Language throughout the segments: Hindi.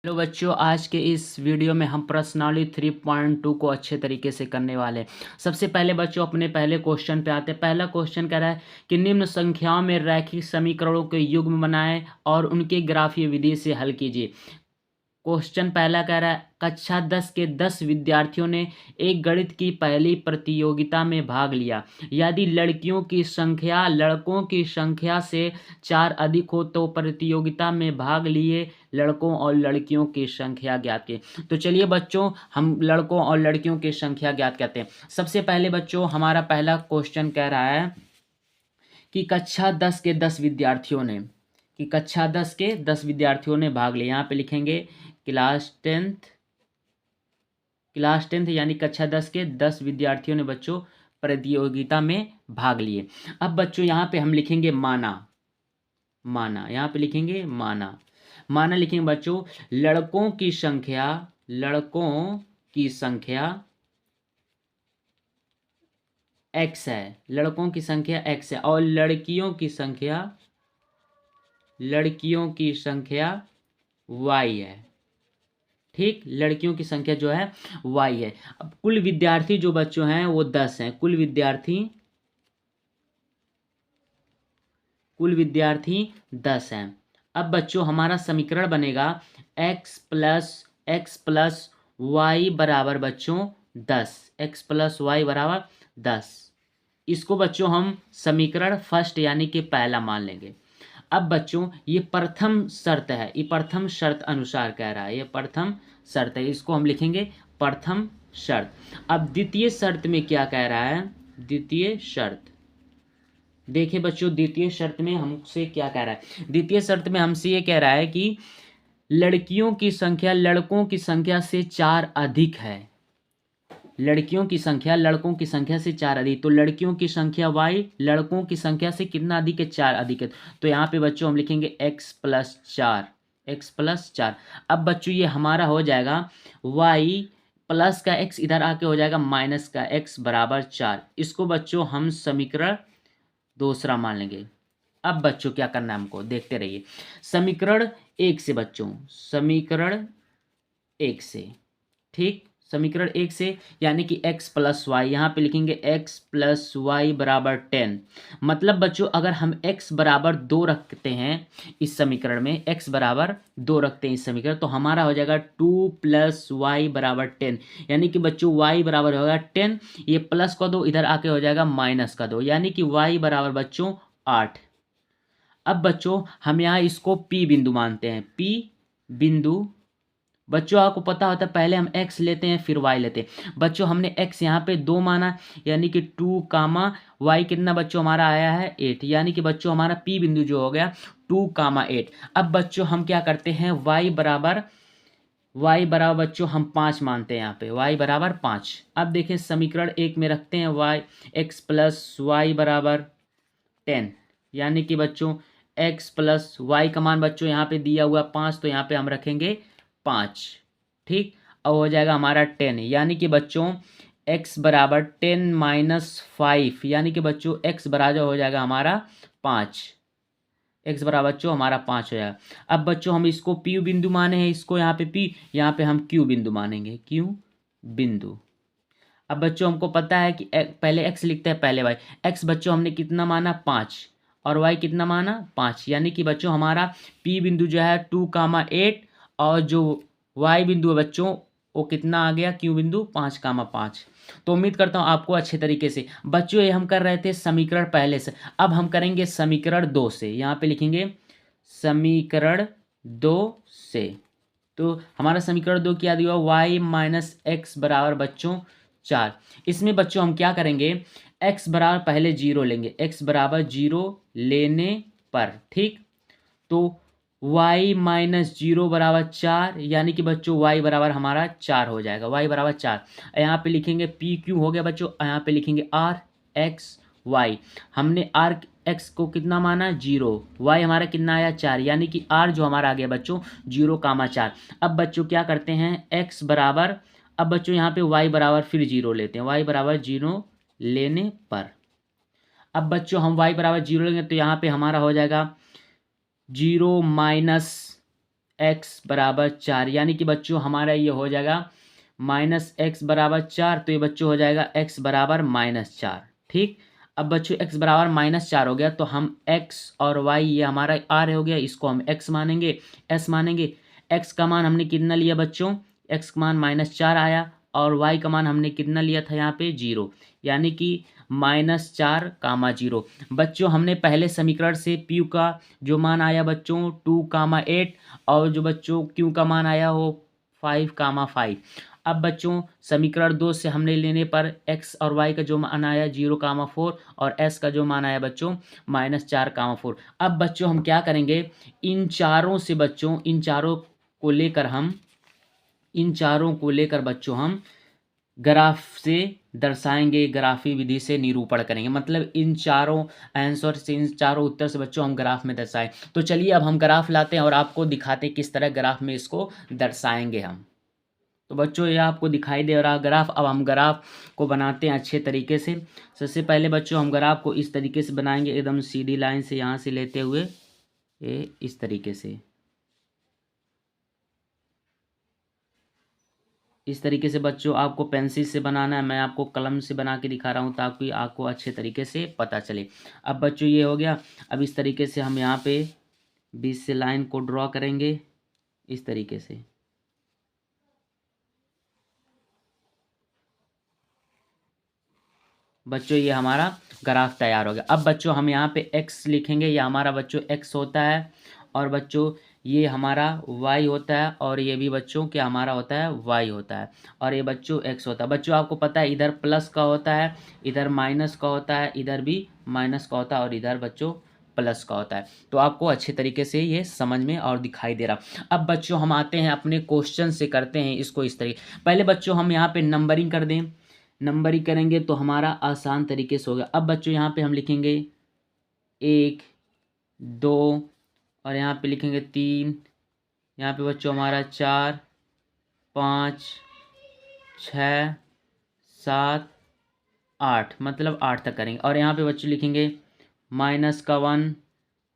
हेलो बच्चों, आज के इस वीडियो में हम प्रश्नावली 3.2 को अच्छे तरीके से करने वाले हैं। सबसे पहले बच्चों अपने पहले क्वेश्चन पे आते हैं। पहला क्वेश्चन कह रहा है कि निम्न संख्याओं में रैखिक समीकरणों के युग्म बनाएं और उनके ग्राफीय विधि से हल कीजिए। क्वेश्चन पहला कह रहा है कक्षा 10 के 10 विद्यार्थियों ने एक गणित की पहली प्रतियोगिता में भाग लिया। यदि लड़कियों की संख्या लड़कों की संख्या से 4 अधिक हो तो प्रतियोगिता में भाग लिए लड़कों और लड़कियों की संख्या ज्ञात कीजिए। तो चलिए बच्चों, हम लड़कों और लड़कियों की संख्या ज्ञात करते हैं। सबसे पहले बच्चों हमारा पहला क्वेश्चन कह रहा है कि कक्षा 10 के 10 विद्यार्थियों ने भाग लिया। यहाँ पे लिखेंगे क्लास टेंथ यानी कक्षा 10 के 10 विद्यार्थियों ने बच्चों प्रतियोगिता में भाग लिए। अब बच्चों यहाँ पे हम लिखेंगे माना। यहाँ पे लिखेंगे माना लिखेंगे बच्चों लड़कों की संख्या x है, लड़कों की संख्या x है और लड़कियों की संख्या y है। ठीक, लड़कियों की संख्या जो है y है। अब कुल विद्यार्थी जो बच्चों हैं वो 10 हैं। कुल विद्यार्थी 10 हैं। अब बच्चों हमारा समीकरण बनेगा x प्लस वाई बराबर बच्चों 10। x प्लस वाई बराबर 10। इसको बच्चों हम समीकरण फर्स्ट यानी कि पहला मान लेंगे। अब बच्चों ये प्रथम शर्त है, ये प्रथम शर्त अनुसार कह रहा है, ये प्रथम शर्त है, इसको हम लिखेंगे प्रथम शर्त। अब द्वितीय शर्त में क्या कह रहा है? द्वितीय शर्त देखिए बच्चों, द्वितीय शर्त में हमसे क्या कह रहा है? द्वितीय शर्त में हमसे ये कह रहा है कि लड़कियों की संख्या लड़कों की संख्या से 4 अधिक है। लड़कियों की संख्या लड़कों की संख्या से 4 अधिक, तो लड़कियों की संख्या y लड़कों की संख्या से कितना अधिक है? 4 अधिक है। तो यहाँ पे बच्चों हम लिखेंगे x प्लस 4। अब बच्चों ये हमारा हो जाएगा y प्लस का x इधर आके हो जाएगा माइनस का x बराबर 4। इसको बच्चों हम समीकरण दूसरा मान लेंगे। अब बच्चों क्या करना है हमको, देखते रहिए। समीकरण 1 से बच्चों, समीकरण 1 से, ठीक, समीकरण 1 से यानी कि x प्लस वाई, यहाँ पे लिखेंगे x प्लस वाई बराबर 10। मतलब बच्चों अगर हम x बराबर 2 रखते हैं इस समीकरण में, x बराबर 2 रखते हैं इस समीकरण, तो हमारा हो जाएगा 2 प्लस वाई बराबर 10। यानी कि बच्चों y बराबर होगा 10, ये प्लस का 2 इधर आके हो जाएगा माइनस का 2, यानी कि y बराबर बच्चों 8। अब बच्चों हम यहाँ इसको P बिंदु मानते हैं। P बिंदु बच्चों आपको पता होता है पहले हम x लेते हैं फिर y लेते हैं। बच्चों हमने x यहाँ पे 2 माना, यानी कि 2 कामा y कितना बच्चों हमारा आया है 8, यानी कि बच्चों हमारा P बिंदु जो हो गया 2 कामा 8। अब बच्चों हम क्या करते हैं, y बराबर बच्चों हम 5 मानते हैं। यहाँ पे y बराबर 5। अब देखें समीकरण 1 में रखते हैं x प्लस वाई बराबर 10, यानी कि बच्चों x प्लस वाई का मान बच्चों यहाँ पे दिया हुआ 5, तो यहाँ पे हम रखेंगे 5। ठीक, अब हो जाएगा हमारा 10, यानी कि बच्चों x बराबर 10 माइनस 5, यानी कि बच्चों x बराबर हो जाएगा हमारा 5। x बराबर बच्चों हमारा 5 हो जाएगा। अब बच्चों हम इसको p बिंदु माने हैं, इसको यहाँ पे p, यहाँ पे हम q बिंदु मानेंगे, q बिंदु। अब बच्चों हमको पता है कि पहले x लिखते हैं पहले y। x बच्चों हमने कितना माना 5 और y कितना माना 5, यानी कि बच्चों हमारा p बिंदु जो है 2 कामा 8 और जो y बिंदु है बच्चों वो कितना आ गया q बिंदु 5 कामा 5। तो उम्मीद करता हूँ आपको अच्छे तरीके से। बच्चों ये हम कर रहे थे समीकरण पहले से, अब हम करेंगे समीकरण 2 से। यहाँ पे लिखेंगे समीकरण 2 से। तो हमारा समीकरण 2 क्या दिया, y माइनस एक्स बराबर बच्चों 4। इसमें बच्चों हम क्या करेंगे, x बराबर पहले 0 लेंगे, x बराबर 0 लेने पर, ठीक, तो y माइनस 0 बराबर 4, यानी कि बच्चों y बराबर हमारा 4 हो जाएगा, y बराबर 4। यहाँ पे लिखेंगे p q हो गया बच्चों, यहाँ पे लिखेंगे r x y। हमने r x को कितना माना 0, y हमारा कितना आया 4, यानी कि r जो हमारा आ गया बच्चों 0 कामा 4। अब बच्चों क्या करते हैं x बराबर, अब बच्चों यहाँ पे y बराबर फिर 0 लेते हैं, y बराबर 0 लेने पर। अब बच्चों हम y बराबर 0 लेंगे तो यहाँ पे हमारा हो जाएगा 0 माइनस x बराबर 4, यानी कि बच्चों हमारा ये हो जाएगा -x बराबर 4, तो ये बच्चों हो जाएगा x बराबर -4। ठीक, अब बच्चों x बराबर -4 हो गया, तो हम x और y ये हमारा r हो गया, इसको हम x मानेंगे, s मानेंगे। x का मान हमने कितना लिया बच्चों, x का मान -4 आया, और y का मान हमने कितना लिया था यहाँ पे 0, यानी कि -4, 0। बच्चों हमने पहले समीकरण से p का जो मान आया बच्चों 2, 8, और जो बच्चों q का मान आया हो 5, 5। अब बच्चों समीकरण 2 से हमने लेने पर x और y का जो मान आया 0, 4, और s का जो मान आया बच्चों -4, 4। अब बच्चों हम क्या करेंगे, इन चारों से बच्चों इन चारों को लेकर बच्चों हम ग्राफ से दर्शाएंगे, ग्राफी विधि से निरूपण करेंगे, मतलब इन चारों आंसर से, इन चारों उत्तर से बच्चों हम ग्राफ में दर्शाएं। तो चलिए अब हम ग्राफ लाते हैं और आपको दिखाते हैं किस तरह ग्राफ में इसको दर्शाएंगे हम। तो बच्चों ये आपको दिखाई दे रहा ग्राफ। अब हम ग्राफ को बनाते हैं अच्छे तरीके से। सबसे पहले बच्चों हम ग्राफ को इस तरीके से बनाएंगे, एकदम सीधी लाइन से यहाँ से लेते हुए ये इस तरीके से, इस तरीके से बच्चों आपको पेंसिल से बनाना है, मैं आपको कलम से बना के दिखा रहा हूँ ताकि आपको अच्छे तरीके से पता चले। अब बच्चों ये हो गया। अब इस तरीके से हम यहाँ पे बीच से लाइन को ड्रॉ करेंगे इस तरीके से। बच्चों ये हमारा ग्राफ तैयार हो गया। अब बच्चों हम यहाँ पे x लिखेंगे, ये हमारा बच्चों x होता है, और बच्चों ये हमारा y होता है, और ये भी बच्चों क्या हमारा होता है y होता है, और ये बच्चों x होता है। बच्चों आपको पता है इधर प्लस का होता है, इधर माइनस का होता है, इधर भी माइनस का होता है, और इधर बच्चों प्लस का होता है। तो आपको अच्छे तरीके से ये समझ में और दिखाई दे रहा। अब बच्चों हम आते हैं अपने क्वेश्चन से, करते हैं इसको इस तरीके। पहले बच्चों हम यहाँ पे नंबरिंग कर दें, नंबरिंग करेंगे तो हमारा आसान तरीके से होगा। अब बच्चों यहाँ पे हम लिखेंगे 1, 2, और यहाँ पे लिखेंगे 3, यहाँ पे बच्चों हमारा 4, 5, 6, 7, 8, मतलब 8 तक करेंगे। और यहाँ पे बच्चों लिखेंगे -1,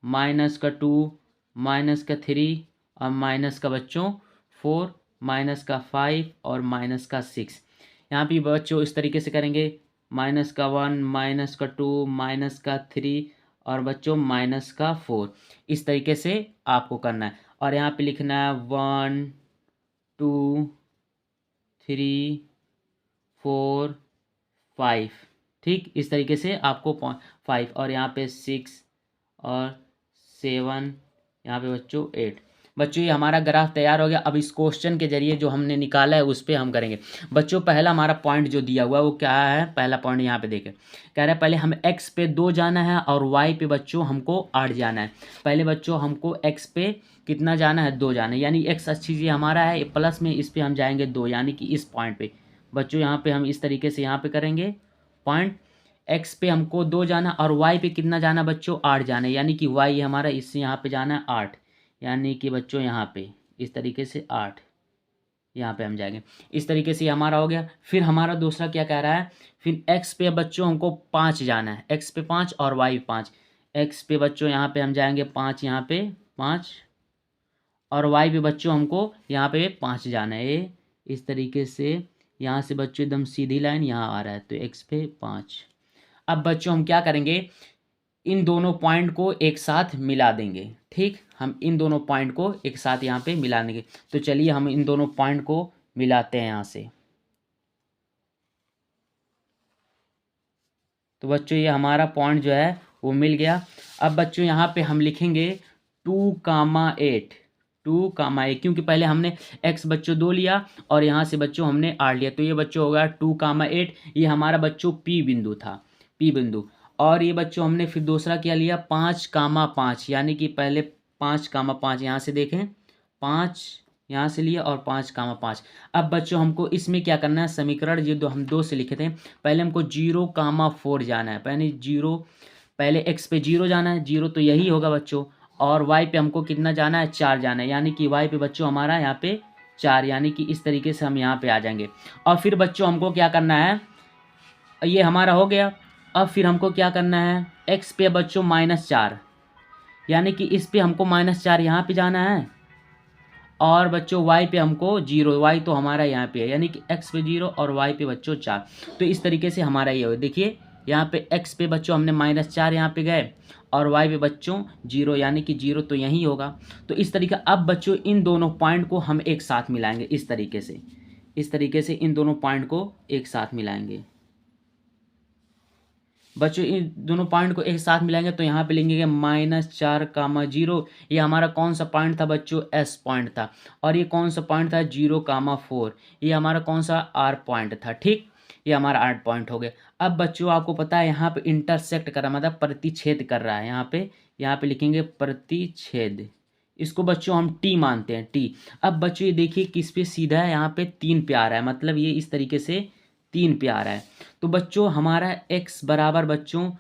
-2, -3, और माइनस का बच्चों 4, -5, और -6। यहाँ पे बच्चों इस तरीके से करेंगे -1, -2, -3, और बच्चों -4। इस तरीके से आपको करना है। और यहाँ पे लिखना है 1, 2, 3, 4, 5। ठीक, इस तरीके से आपको 5, और यहाँ पे 6 और 7, यहाँ पे बच्चों 8। बच्चों ये हमारा ग्राफ तैयार हो गया। अब इस क्वेश्चन के जरिए जो हमने निकाला है उस पर हम करेंगे। बच्चों पहला हमारा पॉइंट जो दिया हुआ है वो क्या है, पहला पॉइंट यहाँ पे देखें, कह रहा है पहले हम x पे 2 जाना है और y पे बच्चों हमको 8 जाना है। पहले बच्चों हमको x पे कितना जाना है, 2 जाना है, यानी x अच्छी चीज़ हमारा है प्लस में, इस पर हम जाएंगे 2, यानी कि इस पॉइंट पे बच्चों यहाँ पे हम इस तरीके से यहाँ पे करेंगे पॉइंट। x पे हमको 2 जाना, और y पे कितना जाना बच्चों 8 जाना है, यानी कि y हमारा इससे यहाँ पे जाना है 8, यानी कि बच्चों यहाँ पे इस तरीके से 8, यहाँ पे हम जाएंगे। इस तरीके से हमारा हो गया। फिर हमारा दूसरा क्या कह रहा है, फिर x पे बच्चों हमको 5 जाना है, x पे 5 और y पे 5। x पे बच्चों यहाँ पे हम जाएंगे 5, यहाँ पे 5, और y पे बच्चों हमको यहाँ पे 5 जाना है। ये इस तरीके से यहाँ से बच्चों एकदम सीधी लाइन यहाँ आ रहा है, तो x पे 5। अब बच्चों हम क्या करेंगे, इन दोनों पॉइंट को एक साथ मिला देंगे। ठीक, हम इन दोनों पॉइंट को एक साथ यहाँ पे मिला देंगे। तो चलिए हम इन दोनों पॉइंट को मिलाते हैं यहाँ से। तो बच्चों ये हमारा पॉइंट जो है वो मिल गया। अब बच्चों यहाँ पे हम लिखेंगे 2, 8, 2, 8, क्योंकि पहले हमने x बच्चों 2 लिया और यहाँ से बच्चों हमने 8 लिया, तो ये बच्चों होगा 2, 8। ये हमारा बच्चों P बिंदु था, P बिंदु। और ये बच्चों हमने फिर दूसरा क्या लिया 5, 5, यानी कि पहले 5, 5 यहाँ से देखें, 5 यहाँ से लिया और 5, 5। अब बच्चों हमको इसमें क्या करना है, समीकरण ये हम 2 से लिखे थे, पहले हमको 0, 4 जाना है। पहले x पे 0 जाना है, 0 तो यही होगा बच्चों, और y पे हमको कितना जाना है 4 जाना है, यानी कि y पे बच्चों हमारा यहाँ पे 4, यानी कि इस तरीके से हम यहाँ पे आ जाएंगे। और फिर बच्चों हमको क्या करना है, ये हमारा हो गया। अब फिर हमको क्या करना है, x पे बच्चों -4, यानी कि इस पे हमको -4 यहाँ पे जाना है, और बच्चों y पे हमको 0, y तो हमारा यहाँ पे है, यानी कि x पे 0 और y पे बच्चों 4। तो इस तरीके से हमारा ये हो, देखिए यहाँ पे x पे बच्चों हमने -4 यहाँ पे गए और y पे बच्चों 0, यानी कि 0 तो यहीं होगा। तो इस तरीके अब बच्चों इन दोनों पॉइंट को हम एक साथ मिलाएंगे इस तरीके से इन दोनों पॉइंट को एक साथ मिलाएंगे बच्चों। इन दोनों पॉइंट को एक साथ मिलाएंगे तो यहाँ पे लिखेंगे -4, 0। ये हमारा कौन सा पॉइंट था बच्चों? एस पॉइंट था। और ये कौन सा पॉइंट था? 0, 4। ये हमारा कौन सा? आर पॉइंट था। ठीक, ये हमारा आर पॉइंट हो गया। अब बच्चों आपको पता है यहाँ पे इंटरसेक्ट कर रहा है, मतलब प्रतिच्छेद कर रहा है। यहाँ पे लिखेंगे प्रतिच्छेद। इसको बच्चों हम टी मानते हैं, टी। अब बच्चों ये देखिए किस पे सीधा है, यहाँ पे 3 पे आ रहा है, मतलब ये इस तरीके से 3 पे आ रहा है। तो बच्चों हमारा x बराबर बच्चों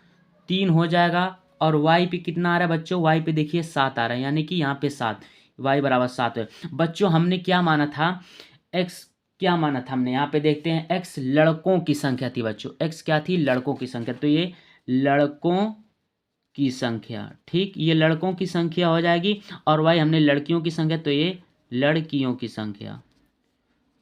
3 हो जाएगा। और y पे कितना आ रहा है बच्चों? y पे देखिए 7 आ रहा है, यानी कि यहाँ पे 7, y बराबर 7 है। बच्चों हमने क्या माना था? x क्या माना था हमने? यहाँ पे देखते हैं, x लड़कों की संख्या थी बच्चों। x क्या थी? लड़कों की संख्या। तो ये लड़कों की संख्या, ठीक, ये लड़कों की संख्या हो जाएगी। और y हमने लड़कियों की संख्या, तो ये लड़कियों की संख्या।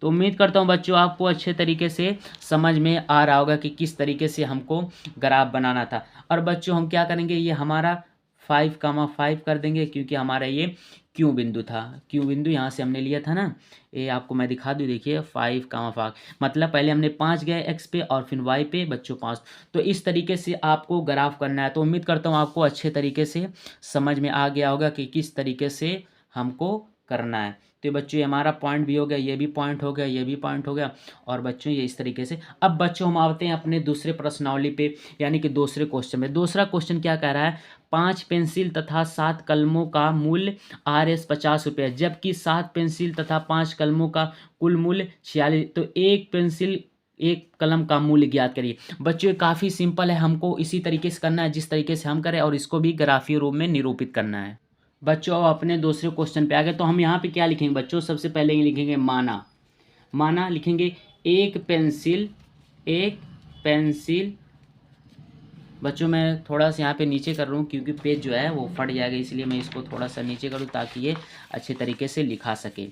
तो उम्मीद करता हूँ बच्चों आपको अच्छे तरीके से समझ में आ रहा होगा कि किस तरीके से हमको ग्राफ बनाना था। और बच्चों हम क्या करेंगे, ये हमारा 5,5 कर देंगे, क्योंकि हमारा ये क्यू बिंदु था। क्यू बिंदु यहाँ से हमने लिया था ना, ये आपको मैं दिखा दूँ, देखिए 5,5, मतलब पहले हमने 5 गए एक्स पे और फिर वाई पे बच्चों 5। तो इस तरीके से आपको ग्राफ करना है। तो उम्मीद करता हूँ आपको अच्छे तरीके से समझ में आ गया होगा कि किस तरीके से हमको करना है। तो बच्चों ये हमारा पॉइंट भी हो गया, ये भी पॉइंट हो गया, ये भी पॉइंट हो गया। और बच्चों ये इस तरीके से। अब बच्चों हम आते हैं अपने दूसरे प्रश्नावली पे, यानी कि दूसरे क्वेश्चन में। दूसरा क्वेश्चन क्या कह रहा है? 5 पेंसिल तथा 7 कलमों का मूल्य RS 50 रुपये, जबकि 7 पेंसिल तथा 5 कलमों का कुल मूल्य 46। तो एक पेंसिल एक कलम का मूल्य ज्ञात करिए। बच्चों ये काफ़ी सिंपल है, हमको इसी तरीके से करना है जिस तरीके से हम करें, और इसको भी ग्राफीय रूप में निरूपित करना है। बच्चों अब अपने दूसरे क्वेश्चन पे आ गए। तो हम यहाँ पे क्या लिखेंगे बच्चों? सबसे पहले ये लिखेंगे माना लिखेंगे एक पेंसिल। बच्चों मैं थोड़ा सा यहाँ पे नीचे कर रहा हूँ, क्योंकि पेज जो है वो फट जाएगा, इसलिए मैं इसको थोड़ा सा नीचे करूँ ताकि ये अच्छे तरीके से लिखा सके।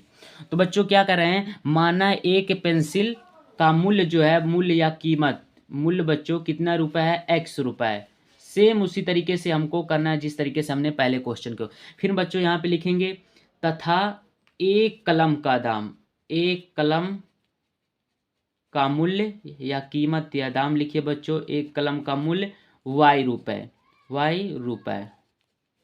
तो बच्चों क्या कर रहे हैं? माना एक पेंसिल का मूल्य जो है, मूल्य या कीमत, मूल्य बच्चों कितना रुपए है? x रुपए। सेम उसी तरीके से हमको करना है जिस तरीके से हमने पहले क्वेश्चन को। फिर बच्चों यहाँ पे लिखेंगे तथा एक कलम का मूल्य या कीमत या दाम लिखिए बच्चों, एक कलम का मूल्य y रुपए।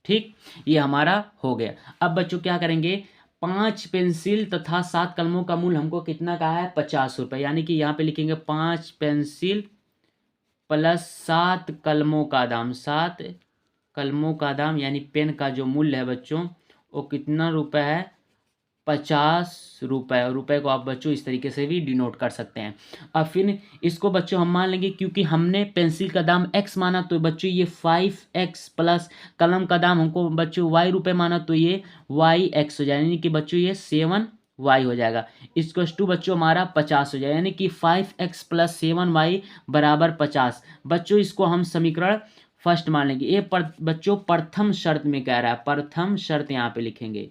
ठीक, ये हमारा हो गया। अब बच्चों क्या करेंगे? 5 पेंसिल तथा 7 कलमों का मूल्य हमको कितना का है? 50 रुपये, यानी कि यहाँ पे लिखेंगे 5 पेंसिल प्लस 7 कलमों का दाम, 7 कलमों का दाम, यानी पेन का जो मूल्य है बच्चों वो कितना रुपए है? 50 रुपये। और रुपये को आप बच्चों इस तरीके से भी डिनोट कर सकते हैं। अब फिर इसको बच्चों हम मान लेंगे, क्योंकि हमने पेंसिल का दाम x माना, तो बच्चों ये 5x प्लस कलम का दाम हमको बच्चों y रुपये माना, तो ये yx हो जाएगा, यानी कि बच्चों ये 7y हो जाएगा। इसको टू बच्चों हमारा 50 हो जाएगा, यानी कि 5x प्लस 7y बराबर 50। बच्चों इसको हम समीकरण फर्स्ट मान लेंगे। ये बच्चों प्रथम शर्त में कह रहा है, प्रथम शर्त यहाँ पे लिखेंगे,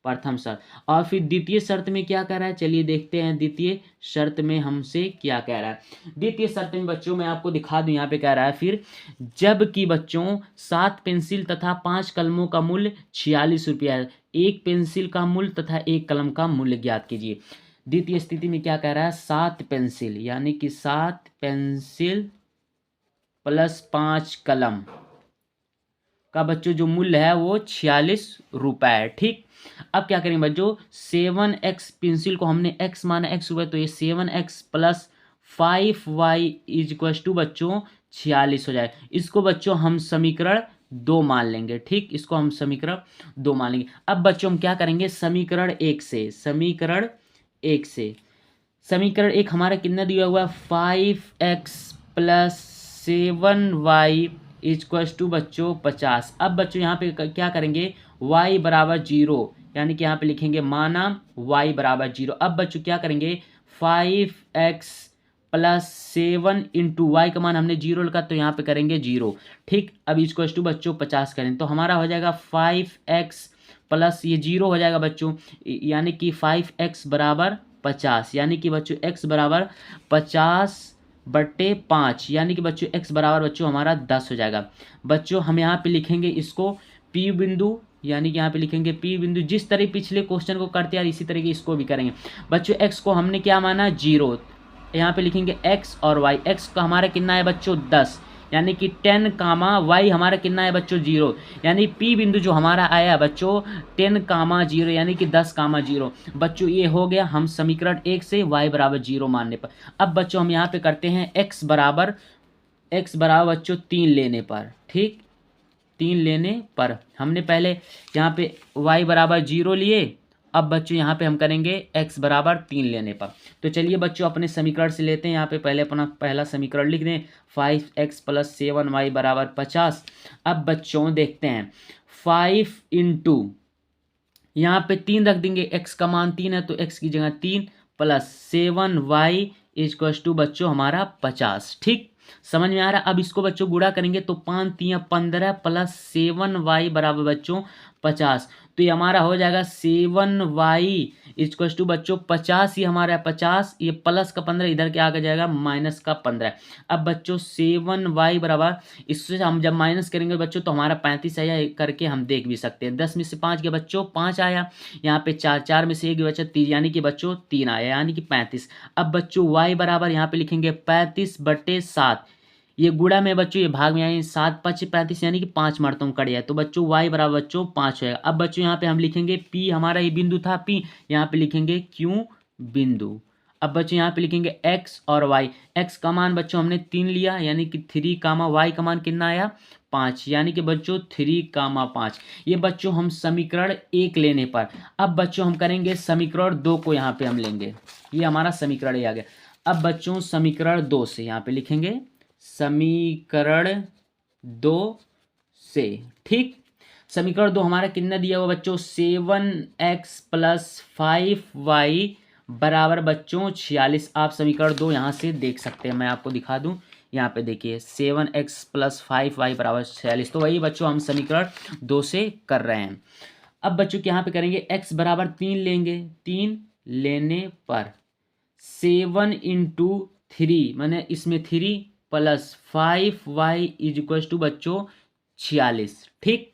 प्रथम शर्त। और फिर द्वितीय शर्त में क्या कह रहा है? चलिए देखते हैं द्वितीय शर्त में हमसे क्या कह रहा है। द्वितीय शर्त में बच्चों मैं आपको दिखा दूं, यहाँ पे कह रहा है फिर, जबकि बच्चों 7 पेंसिल तथा 5 कलमों का मूल्य 46 रुपया है, एक पेंसिल का मूल्य तथा एक कलम का मूल्य ज्ञात कीजिए। द्वितीय स्थिति में क्या कह रहा है? 7 पेंसिल, यानी कि 7 पेंसिल प्लस 5 कलम का बच्चों जो मूल्य है वो 46 रुपये है। ठीक, अब क्या करेंगे बच्चों? 7x पेंसिल को हमने x माना, x रुपये, तो ये 7x plus 5y is equal to बच्चों 46 हो जाए। इसको बच्चों हम समीकरण 2 मान लेंगे। ठीक, इसको हम समीकरण 2 मान लेंगे। अब बच्चों हम क्या करेंगे? समीकरण 1 से समीकरण 1 हमारा कितना दिया हुआ है? 5x plus 7y equals to बच्चों 50। अब बच्चों यहाँ पे क्या करेंगे? y बराबर 0, यानी कि यहाँ पे लिखेंगे माना y बराबर 0। अब बच्चों क्या करेंगे? 5x प्लस 7 इंटू वाई का मान हमने 0 लिखा, तो यहाँ पे करेंगे 0। ठीक, अब इक्वल्स टू बच्चों 50 करें तो हमारा हो जाएगा 5x प्लस ये 0 हो जाएगा बच्चों, यानी कि 5x बराबर 50, यानी कि बच्चों x बराबर 50/5, यानी कि बच्चों x बराबर बच्चों हमारा 10 हो जाएगा। बच्चों हम यहाँ पे लिखेंगे इसको P बिंदु, यानी कि यहाँ पे लिखेंगे P बिंदु। जिस तरह पिछले क्वेश्चन को करते यार इसी तरीके इसको भी करेंगे बच्चों। x को हमने क्या माना 0, यहाँ पे लिखेंगे x और y। x का हमारा कितना है बच्चों 10, यानी कि 10 कामा वाई हमारा कितना है बच्चों 0, यानी P बिंदु जो हमारा आया बच्चों 10 कामा 0, यानी कि 10 कामा 0। बच्चों ये हो गया हम समीकरण 1 से y बराबर 0 मानने पर। अब बच्चों हम यहाँ पे करते हैं x बराबर बच्चों 3 लेने पर, ठीक 3 लेने पर हमने पहले यहाँ पे y बराबर 0 लिए। अब बच्चों यहाँ पे हम करेंगे x बराबर 3 लेने पर। तो चलिए बच्चों अपने समीकरण से लेते हैं। यहाँ पे पहले अपना पहला समीकरण लिख दें, 5x + 7y बराबर 50। अब बच्चों देखते हैं 5 इंटू यहाँ पे 3 रख देंगे, x का मान 3 है तो x की जगह 3 प्लस 7y = बच्चों हमारा 50। ठीक समझ में आ रहा है। अब इसको बच्चों गुणा करेंगे तो 5 3 15 प्लस 7y बराबर बच्चों 50। तो ये हमारा हो जाएगा 7y = बच्चों 50 ही हमारा है 50, ये प्लस का 15 इधर के आगे जाएगा माइनस का 15। अब बच्चों 7y बराबर, इससे हम जब माइनस करेंगे बच्चों तो हमारा 35 आया करके हम देख भी सकते हैं। 10 में से 5 गया बच्चों 5 आया, यहाँ पे 4 4 में से 1 बच्चा 3, यानी कि बच्चों 3 आया, यानी कि 35। अब बच्चों y बराबर यहाँ पे लिखेंगे 35/7, ये गुणा में बच्चों ये भाग में आए 7 5 35, यानी कि 5 मरतों कट जाए तो बच्चों y बराबर बच्चों 5 होगा। अब बच्चों यहाँ पे हम लिखेंगे P, हमारा ये बिंदु था P, यहाँ पे लिखेंगे Q बिंदु। अब बच्चों यहाँ पे लिखेंगे x और y। x का मान बच्चों हमने 3 लिया, यानी कि 3 कामा y का मान कितना आया 5, यानी कि बच्चों 3 कामा 5। ये बच्चों हम समीकरण 1 लेने पर। अब बच्चों हम करेंगे समीकरण 2 को यहाँ पे हम लेंगे, ये हमारा समीकरण आ गया। अब बच्चों समीकरण 2 से यहाँ पे लिखेंगे समीकरण 2 से, ठीक समीकरण 2 हमारा कितना दिया हुआ बच्चों 7x + 5y बराबर बच्चों 46। आप समीकरण 2 यहाँ से देख सकते हैं, मैं आपको दिखा दूं, यहाँ पे देखिए 7x + 5y बराबर 46। तो वही बच्चों हम समीकरण 2 से कर रहे हैं। अब बच्चों यहाँ पे करेंगे x बराबर 3 लेंगे, 3 लेने पर 7 × 3 मैंने इसमें 3 प्लस 5y = बच्चों 46। ठीक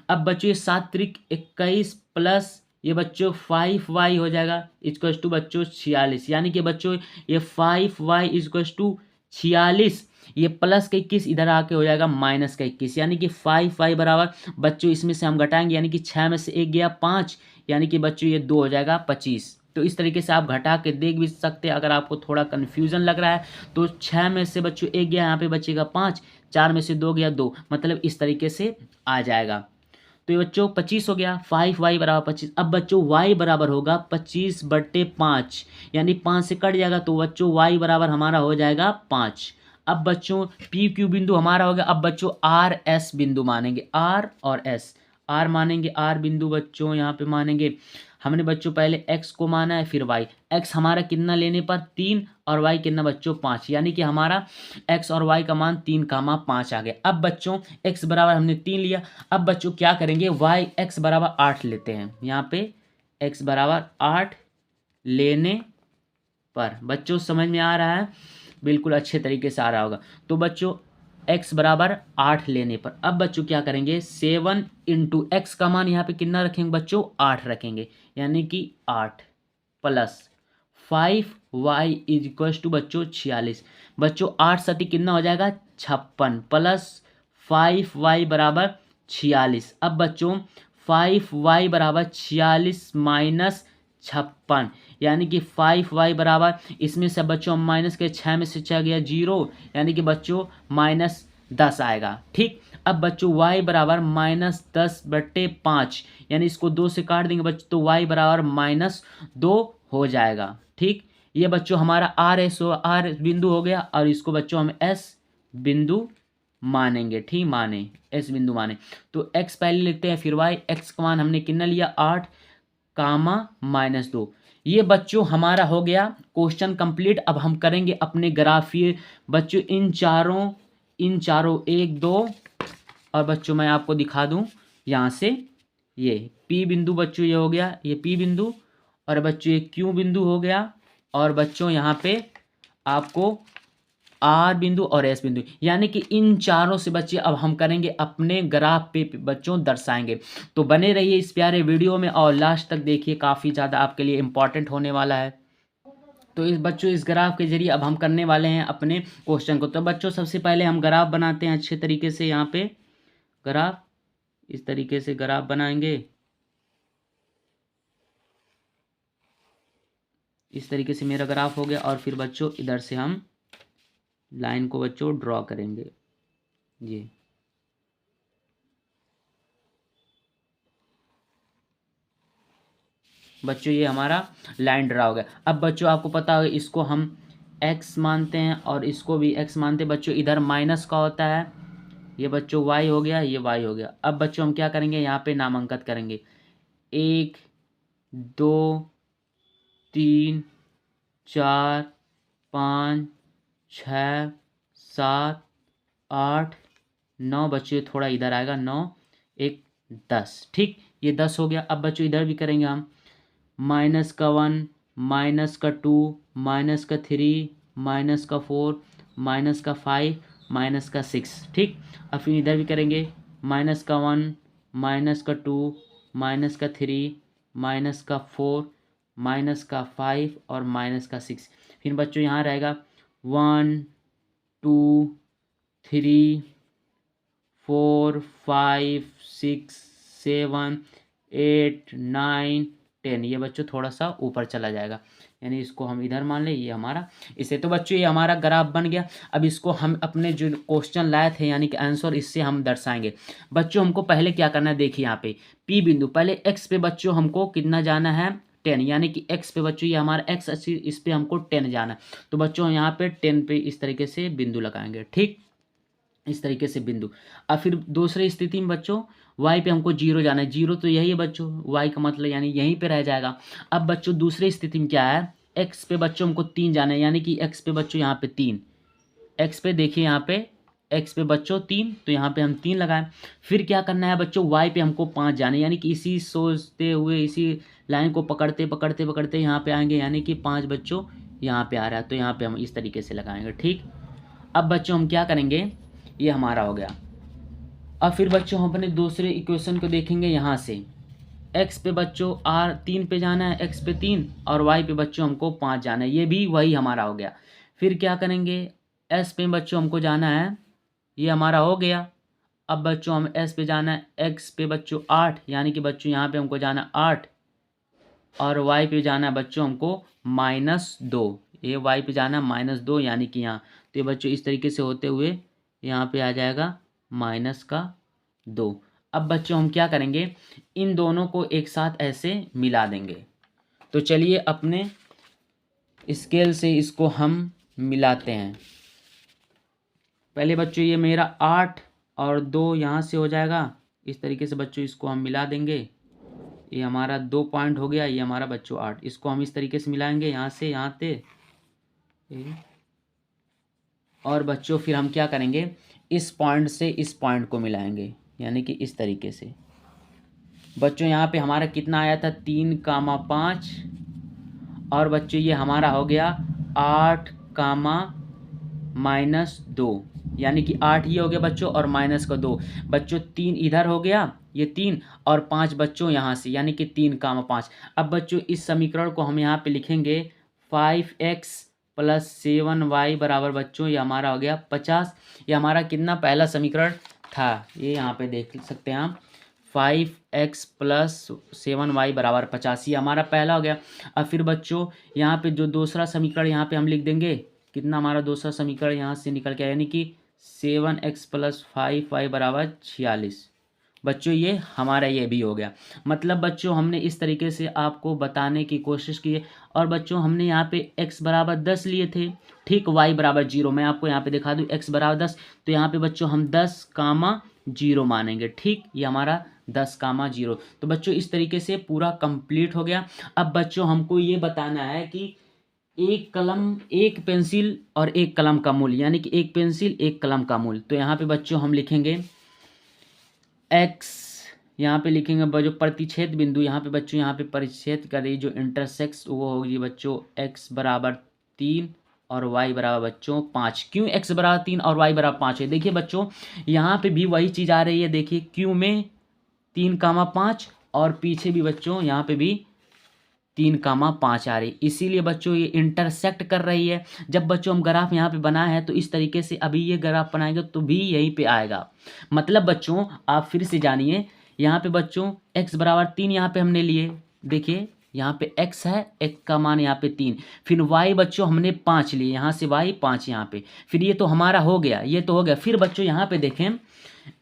अब बच्चों ये 7 त्रिक 21 प्लस ये बच्चों 5y हो जाएगा = बच्चों 46, यानी कि बच्चों ये 5y = 46, ये प्लस का 21 इधर आके हो जाएगा माइनस का 21, यानी कि 5y बराबर बच्चों इसमें से हम घटाएंगे, यानी कि 6 में से 1 गया 5, यानी कि बच्चों ये 2 हो जाएगा 25। तो इस तरीके से आप घटा के देख भी सकते हैं। अगर आपको थोड़ा कन्फ्यूजन लग रहा है तो 6 में से बच्चों 1 गया, यहाँ पे बचेगा 5, 4 में से 2 गया 2, मतलब इस तरीके से आ जाएगा। तो ये बच्चों 25 हो गया, 5y बराबर 25। अब बच्चों y बराबर होगा 25/5, यानी 5 से कट जाएगा तो बच्चों y बराबर हमारा हो जाएगा 5। अब बच्चों पी क्यू बिंदु हमारा हो गया। अब बच्चों आर एस बिंदु मानेंगे, आर और एस, आर मानेंगे, आर बिंदु बच्चों यहाँ पे मानेंगे। हमने बच्चों पहले x को माना है फिर y, x हमारा कितना लेने पर 3 और y कितना बच्चों 5, यानी कि हमारा x और y का मान 3 कामा 5 आ गया। अब बच्चों x बराबर हमने 3 लिया। अब बच्चों क्या करेंगे x बराबर 8 लेते हैं, यहाँ पे x बराबर 8 लेने पर। बच्चों समझ में आ रहा है, बिल्कुल अच्छे तरीके से आ रहा होगा। तो बच्चों x बराबर 8 लेने पर अब बच्चों क्या करेंगे 7 × x का मान यहाँ पे कितना रखेंगे बच्चों 8 रखेंगे, यानी कि 8 प्लस 5y = बच्चों 46। बच्चों 8 सती कितना हो जाएगा 56 प्लस 5y बराबर 46। अब बच्चों 5y बराबर 46 माइनस 56, यानी कि 5y बराबर इसमें से बच्चों माइनस के 6 में से 6 गया 0, यानी कि बच्चों -10 आएगा। ठीक अब बच्चों y बराबर -10/5, यानी इसको 2 से काट देंगे बच्चों तो y बराबर -2 हो जाएगा। ठीक ये बच्चों हमारा आर बिंदु हो गया और इसको बच्चों हम एस बिंदु मानेंगे। ठीक माने एस बिंदु माने। तो x पहले लिखते हैं फिर y। x का मान हमने कितना लिया 8 कामा -2। ये बच्चों हमारा हो गया क्वेश्चन कंप्लीट। अब हम करेंगे अपने ग्राफीय बच्चों इन चारों 1 2 और बच्चों मैं आपको दिखा दूं यहाँ से ये P बिंदु बच्चों ये हो गया, ये P बिंदु, और बच्चों ये Q बिंदु हो गया, और बच्चों यहाँ पे आपको R बिंदु और S बिंदु, यानी कि इन चारों से बच्चे अब हम करेंगे अपने ग्राफ पे बच्चों दर्शाएंगे। तो बने रहिए इस प्यारे वीडियो में और लास्ट तक देखिए, काफ़ी ज़्यादा आपके लिए इम्पॉर्टेंट होने वाला है। तो इस बच्चों इस ग्राफ के जरिए अब हम करने वाले हैं अपने क्वेश्चन को। तो बच्चों सबसे पहले हम ग्राफ बनाते हैं अच्छे तरीके से। यहाँ पे ग्राफ इस तरीके से ग्राफ बनाएंगे, इस तरीके से मेरा ग्राफ हो गया। और फिर बच्चों इधर से हम लाइन को बच्चों ड्रॉ करेंगे। ये बच्चों ये हमारा लाइन ड्रा हो गया। अब बच्चों आपको पता होगा इसको हम x मानते हैं और इसको भी x मानते हैं। बच्चों इधर माइनस का होता है, ये बच्चों y हो गया, ये y हो गया। अब बच्चों हम क्या करेंगे, यहाँ पे नामांकित करेंगे 1 2 3 4 5 6 7 8 9। बच्चों थोड़ा इधर आएगा, 9 1 10। ठीक, ये 10 हो गया। अब बच्चों इधर भी करेंगे हम -1 -2 -3 -4 -5 -6। ठीक, अब फिर इधर भी करेंगे -1 -2 -3 -4 -5 और -6। फिर बच्चों यहाँ रहेगा 1 2 3 4 5 6 7 8 9 10। ये बच्चों थोड़ा सा ऊपर चला जाएगा, यानी इसको हम इधर मान ले, ये हमारा इसे। तो बच्चों ये हमारा ग्राफ बन गया। अब इसको हम अपने जो क्वेश्चन लाए थे यानी कि आंसर, इससे हम दर्शाएंगे। बच्चों हमको पहले क्या करना है, देखिए यहाँ पे P बिंदु, पहले x पे बच्चों हमको कितना जाना है 10, यानी कि x पे बच्चों ये हमारा x अच्छी, इस पे हमको 10 जाना है। तो बच्चों यहाँ पे 10 पे इस तरीके से बिंदु लगाएंगे। ठीक, इस तरीके से बिंदु। अब फिर दूसरी स्थिति में बच्चों y पे हमको 0 जाना है। 0 तो यही है बच्चों, y का मतलब यानी यहीं पे रह जाएगा। अब बच्चों दूसरी स्थिति में क्या है, x पे बच्चों हमको 3 जाना है, यानी कि x पे बच्चों यहाँ पे 3, x पे देखिए यहाँ पे x पे बच्चों 3, तो यहाँ पे हम 3 लगाएं। फिर क्या करना है बच्चों, y पे हमको 5 जाना है, यानी कि इसी सोचते हुए इसी लाइन को पकड़ते पकड़ते पकड़ते यहाँ पे आएंगे, यानी कि 5 बच्चों यहाँ पे आ रहा है, तो यहाँ पे हम इस तरीके से लगाएंगे। ठीक, अब बच्चों हम क्या करेंगे, ये हमारा हो गया। अब फिर बच्चों हम अपने दूसरे इक्वेशन को देखेंगे। यहाँ से x पे बच्चों 3 पे जाना है, x पे 3, और y पे बच्चों हमको 5 जाना है, ये भी वही हमारा हो गया। फिर क्या करेंगे, s पे बच्चों हमको जाना है, ये हमारा हो गया। अब बच्चों हम s पे जाना है, x पे बच्चों 8, यानी कि बच्चों यहाँ पे हमको जाना 8, और y पे जाना है बच्चों हमको -2, ये y पे जाना -2, यानी कि यहाँ। तो ये बच्चों इस तरीके से होते हुए यहाँ पे आ जाएगा -2। अब बच्चों हम क्या करेंगे, इन दोनों को एक साथ ऐसे मिला देंगे। तो चलिए अपने स्केल से इसको हम मिलाते हैं। पहले बच्चों ये मेरा 8 और 2 यहाँ से हो जाएगा, इस तरीके से बच्चों इसको हम मिला देंगे। ये हमारा 2 पॉइंट हो गया, ये हमारा बच्चों 8, इसको हम इस तरीके से मिलाएंगे यहाँ से यहाँ से। और बच्चों फिर हम क्या करेंगे, इस पॉइंट से इस पॉइंट को मिलाएंगे, यानी कि इस तरीके से। बच्चों यहाँ पे हमारा कितना आया था, 3,5, और बच्चों ये हमारा हो गया 8,-2, यानी कि 8 ये हो गया बच्चों और -2। बच्चों 3 इधर हो गया, ये 3, और 5 बच्चों यहाँ से, यानी कि 3,5। अब बच्चों इस समीकरण को हम यहाँ पे लिखेंगे 5x + 7y बराबर बच्चों ये हमारा हो गया 50। ये हमारा कितना पहला समीकरण था, ये यहाँ पे देख सकते हैं आप, 5x + 7y बराबर 50, ये हमारा पहला हो गया। अब फिर बच्चों यहाँ पे जो दूसरा समीकरण यहाँ पे हम लिख देंगे, कितना हमारा दूसरा समीकरण यहाँ से निकल के आया, यानी कि 7x + 5y बराबर 46। बच्चों ये हमारा ये भी हो गया। मतलब बच्चों हमने इस तरीके से आपको बताने की कोशिश की है। और बच्चों हमने यहाँ पे x बराबर 10 लिए थे, ठीक, y बराबर 0। मैं आपको यहाँ पे दिखा दूँ, x बराबर 10, तो यहाँ पे बच्चों हम 10,0 मानेंगे। ठीक, ये हमारा 10,0। तो बच्चों इस तरीके से पूरा कंप्लीट हो गया। अब बच्चों हमको ये बताना है कि एक कलम, एक पेंसिल और एक कलम का मूल्य, यानी कि एक पेंसिल एक कलम का मूल्य। तो यहाँ पे बच्चों हम लिखेंगे x यहाँ पे लिखेंगे जो प्रतिच्छेद बिंदु, यहाँ पे बच्चों यहाँ पे परिच्छेद करें जो इंटरसेक्स, वो होगी बच्चों x बराबर 3 और y बराबर बच्चों 5। क्यों x बराबर 3 और y बराबर 5 है? देखिए बच्चों यहाँ पे भी वही चीज़ आ रही है। देखिए q में 3, 5 और पीछे भी बच्चों यहाँ पे भी 3, 5 आ रही, इसीलिए बच्चों ये इंटरसेक्ट कर रही है। जब बच्चों हम ग्राफ यहाँ पे बनाए हैं तो इस तरीके से अभी ये ग्राफ बनाएंगे तो भी यहीं पे आएगा। मतलब बच्चों आप फिर से जानिए, यहाँ पे बच्चों x बराबर 3 यहाँ पे हमने लिए, देखिए यहाँ पे x है, x का मान यहाँ पे 3, फिर y बच्चों हमने 5 लिए, यहाँ से y 5 यहाँ पे, फिर ये तो हमारा हो गया, ये तो हो गया। फिर बच्चों यहाँ पे देखें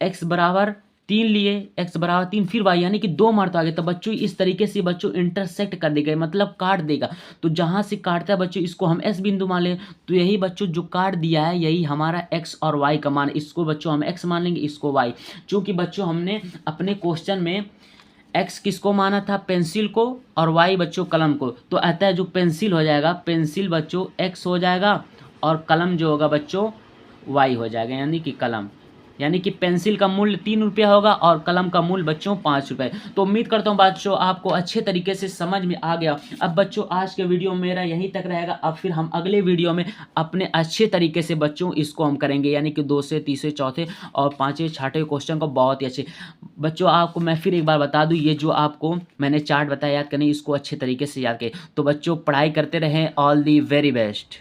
x बराबर 3 लिए, x बराबर 3 फिर y, यानी कि 2 मरतबा आ गया। तो बच्चों इस तरीके से बच्चों इंटरसेक्ट कर देगा, मतलब काट देगा। तो जहाँ से काटता है बच्चों इसको हम s बिंदु मान लें, तो यही बच्चों जो काट दिया है यही हमारा x और y का मान, इसको बच्चों हम x मान लेंगे, इसको y। चूँकि बच्चों हमने अपने क्वेश्चन में x किसको माना था? पेंसिल को, और y बच्चों कलम को। तो अतः जो पेंसिल हो जाएगा, पेंसिल बच्चों x हो जाएगा और कलम जो होगा बच्चों y हो जाएगा, यानी कि कलम, यानी कि पेंसिल का मूल्य 3 रुपया होगा और कलम का मूल्य बच्चों 5 रुपये। तो उम्मीद करता हूँ बच्चों आपको अच्छे तरीके से समझ में आ गया। अब बच्चों आज के वीडियो मेरा यहीं तक रहेगा। अब फिर हम अगले वीडियो में अपने अच्छे तरीके से बच्चों इसको हम करेंगे, यानी कि 2 से तीसरे चौथे और 5वें 6ठे क्वेश्चन को बहुत ही अच्छे। बच्चों आपको मैं फिर एक बार बता दूँ, ये जो आपको मैंने चार्ट बताया याद करने, इसको अच्छे तरीके से याद करें। तो बच्चों पढ़ाई करते रहें। All the very best.